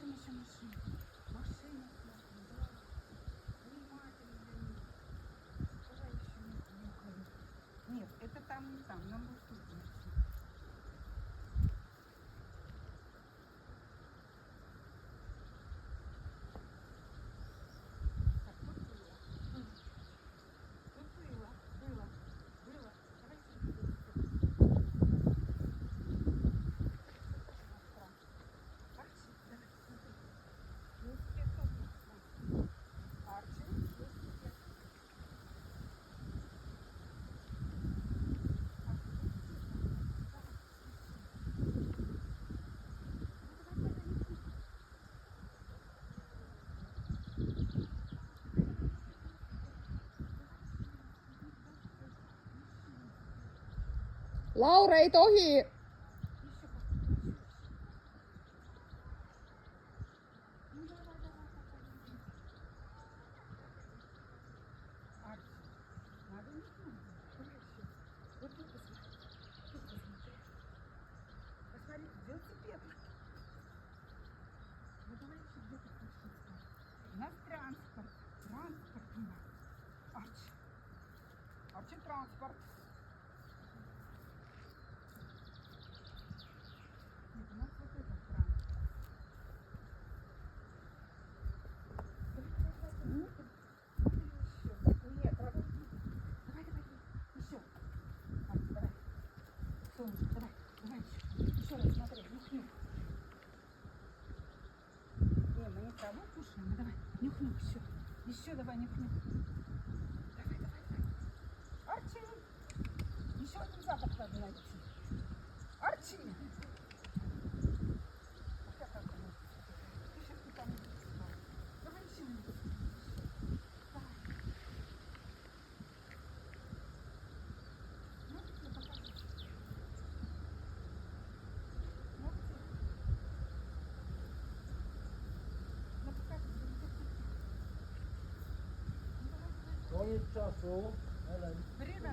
машина. Машина. Да. Внимательно. Давай еще не уходи. Нет, это там не там. Нам вот тут найти. Так, тут было. Тут было. Было. Давай сюда. Арчи, давай, смотри. Велосипед тоже. Арчи, велосипед. Laura, ei tohi! Посмотри, велосипед. Ну давай еще где-то включиться. У нас транспорт. Транспорт у нас. Арчи. Арчи, транспорт. Нет, у нас вот этот транспорт. Нет, работай. Давай. Еще. Арчи, давай. Солнышко, давай еще. Еще раз смотри, нюхни. Не, мы не траву кушаем, давай, нюхни еще. Еще давай, нюхни. Давай. Арчи! Еще один запах надо найти. Арчи! Как оно? Ты сейчас не там. Давай еще найти. Давай. Ну, я покажу. Koniec czasu. Ellen. Время